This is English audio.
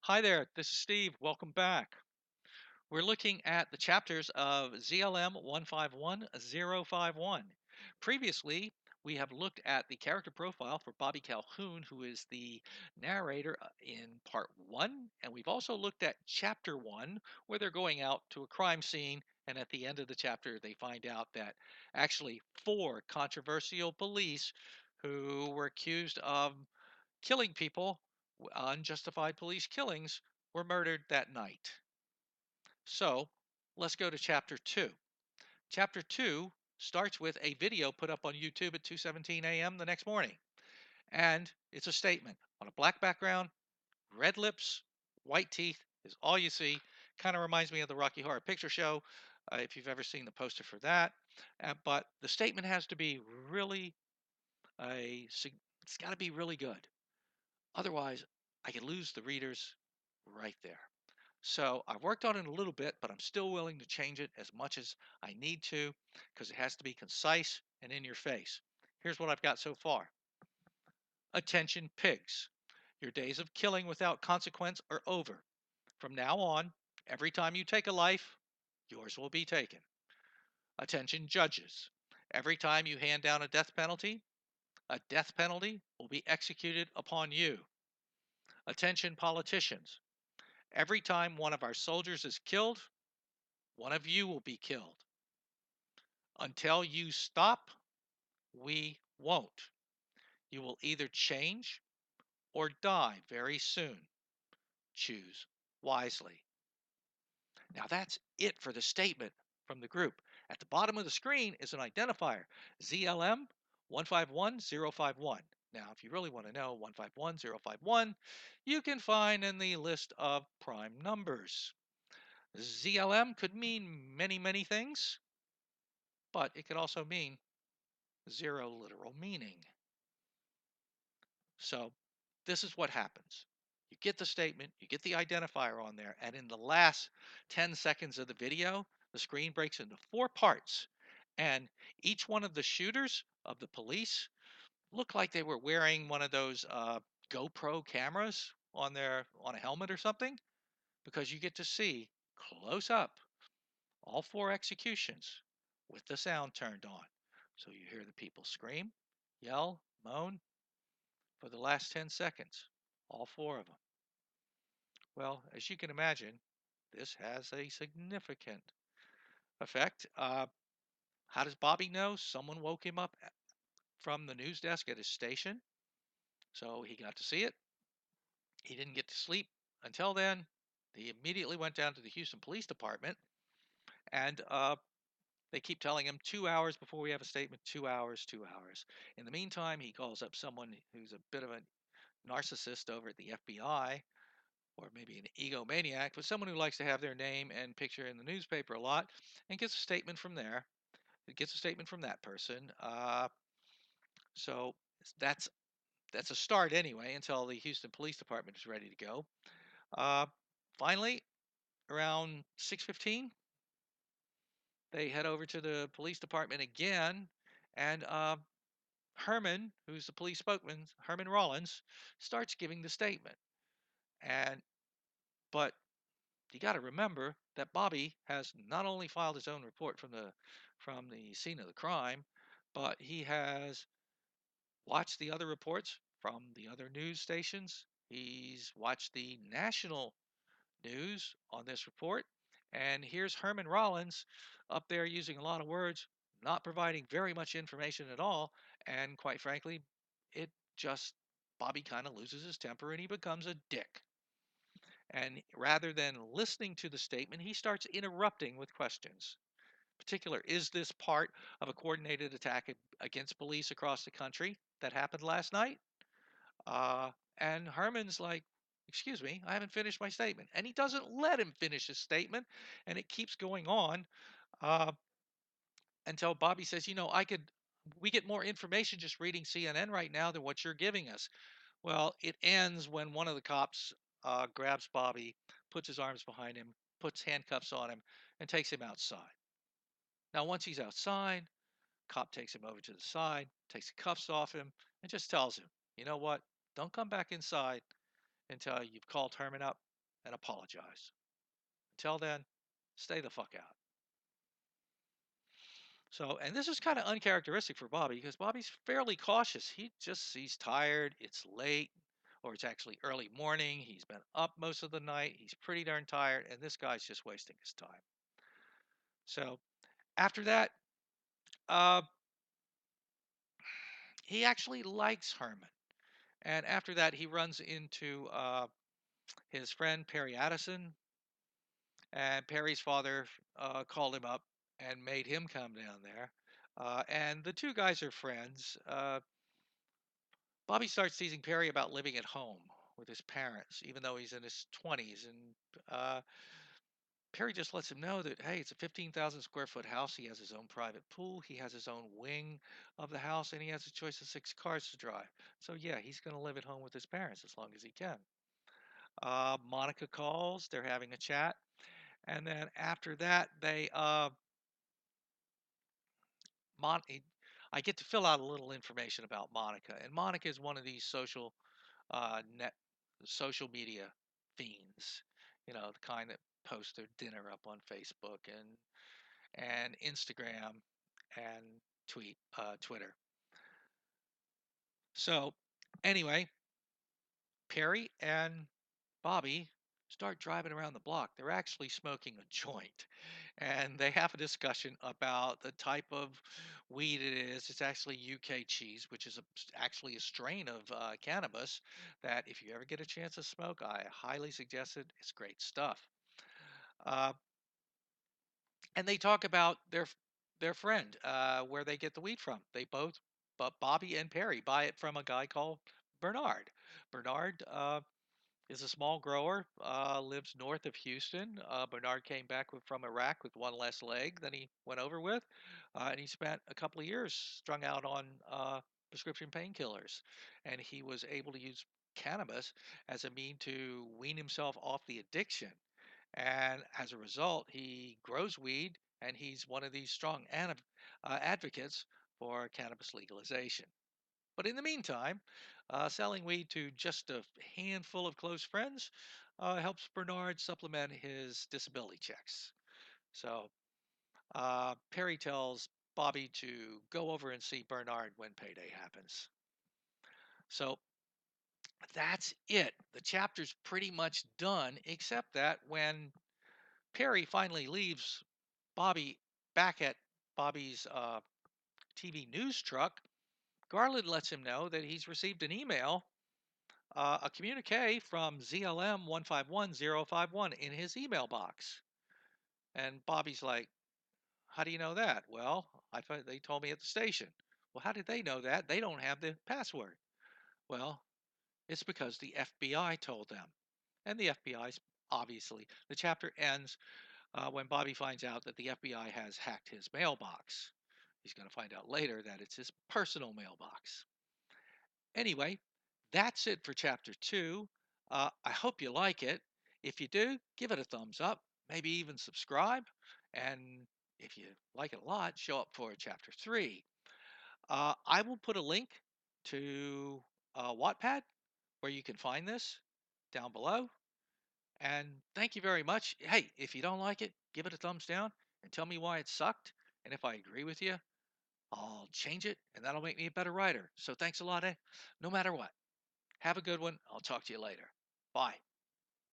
Hi there, this is Steve. Welcome back. We're looking at the chapters of ZLM 151051. Previously, we have looked at the character profile for Bobby Calhoun, who is the narrator in part one, and we've also looked at chapter one, where they're going out to a crime scene, and at the end of the chapter, they find out that actually four controversial police who were accused of killing people, unjustified police killings, were murdered that night. So let's go to chapter 2. Chapter 2 starts with a video put up on YouTube at 2:17 a.m. the next morning. And it's a statement on a black background, red lips, white teeth is all you see. Kind of reminds me of the Rocky Horror Picture Show, if you've ever seen the poster for that. But the statement has to be really it's got to be really good. Otherwise, I could lose the readers right there. So I've worked on it a little bit, but I'm still willing to change it as much as I need to because it has to be concise and in your face. Here's what I've got so far. Attention pigs. Your days of killing without consequence are over. From now on, every time you take a life, yours will be taken. Attention judges. Every time you hand down a death penalty will be executed upon you. Attention politicians. Every time one of our soldiers is killed, one of you will be killed. Until you stop, we won't. You will either change or die very soon. Choose wisely. Now that's it for the statement from the group. At the bottom of the screen is an identifier, ZLM 151051. Now, if you really want to know 151051, you can find in the list of prime numbers. ZLM could mean many, many things, but it could also mean zero literal meaning. So this is what happens. You get the statement, you get the identifier on there, and in the last 10 seconds of the video, the screen breaks into four parts. And each one of the shooters of the police looked like they were wearing one of those GoPro cameras on a helmet or something, because you get to see close up all four executions with the sound turned on. So you hear the people scream, yell, moan for the last 10 seconds, all four of them. Well, as you can imagine, this has a significant effect. How does Bobby know? Someone woke him up from the news desk at his station, so he got to see it. He didn't get to sleep until then. He immediately went down to the Houston Police Department, and they keep telling him 2 hours before we have a statement, 2 hours, 2 hours. In the meantime, he calls up someone who's a bit of a narcissist over at the FBI, or maybe an egomaniac, but someone who likes to have their name and picture in the newspaper a lot, and gets a statement from there. It gets a statement from that person. So that's that's a start anyway until the Houston Police Department is ready to go. Uh, Finally, around 6:15, they head over to the police department again, and Herman, who's the police spokesman, Herman Rollins, starts giving the statement. And but you got to remember that Bobby has not only filed his own report from the scene of the crime, but he has watched the other reports from the other news stations. He's watched the national news on this report. And here's Herman Rollins up there using a lot of words, not providing very much information at all. And quite frankly, it just, Bobby kind of loses his temper and he becomes a dick. And rather than listening to the statement, he starts interrupting with questions. In particular, is this part of a coordinated attack against police across the country that happened last night? And Herman's like, excuse me, I haven't finished my statement. And he doesn't let him finish his statement. And it keeps going on uh, until Bobby says, we get more information just reading CNN right now than what you're giving us. Well, it ends when one of the cops grabs Bobby, puts his arms behind him, puts handcuffs on him, and takes him outside. Now, once he's outside, cop takes him over to the side, takes the cuffs off him, and just tells him, you know what? Don't come back inside until you've called Herman up. and apologize. Until then, stay the fuck out. So, and this is kind of uncharacteristic for Bobby because Bobby's fairly cautious. He's tired, it's late, or it's actually early morning. He's been up most of the night. He's pretty darn tired, and this guy's just wasting his time. So, after that, uh, he actually likes Herman. And after that, he runs into his friend Perry Addison, and Perry's father called him up and made him come down there. And the two guys are friends. Bobby starts teasing Perry about living at home with his parents, even though he's in his 20s. And uh, Perry just lets him know that, hey, it's a 15,000 square foot house. He has his own private pool. He has his own wing of the house, and he has a choice of 6 cars to drive. So, yeah, he's going to live at home with his parents as long as he can. Monica calls. They're having a chat. And then after that, Mon- I get to fill out a little information about Monica. And Monica is one of these net social media fiends, the kind that post their dinner up on Facebook and Instagram and Twitter. So anyway, Perry and Bobby start driving around the block. They're actually smoking a joint, and they have a discussion about the type of weed it is. It's actually UK cheese, which is actually a strain of cannabis that, if you ever get a chance to smoke, I highly suggest it. It's great stuff. Uh, and they talk about their friend, where they get the weed from. But Bobby and Perry buy it from a guy called Bernard. Bernard is a small grower, lives north of Houston. Bernard came back from Iraq with one less leg than he went over with, and he spent a couple of years strung out on prescription painkillers. And he was able to use cannabis as a mean to wean himself off the addiction. And as a result, he grows weed, and he's one of these strong advocates for cannabis legalization. But in the meantime, selling weed to just a handful of close friends helps Bernard supplement his disability checks. So Perry tells Bobby to go over and see Bernard when payday happens. So that's it. The chapter's pretty much done, except that when Perry finally leaves Bobby back at Bobby's TV news truck, Garland lets him know that he's received an email, a communique from ZLM 151051 in his email box. And Bobby's like, how do you know that? Well, I thought they told me at the station. Well, how did they know that? They don't have the password. Well, it's because the FBI told them. And the FBI's obviously, the chapter ends when Bobby finds out that the FBI has hacked his mailbox. He's going to find out later that it's his personal mailbox. Anyway, that's it for chapter 2. I hope you like it. If you do, give it a thumbs up, maybe even subscribe. And if you like it a lot, show up for chapter 3. I will put a link to Wattpad where you can find this down below. And thank you very much. Hey, if you don't like it, give it a thumbs down and tell me why it sucked. And if I agree with you, I'll change it, and that'll make me a better writer. So thanks a lot, no matter what. Have a good one. I'll talk to you later. Bye.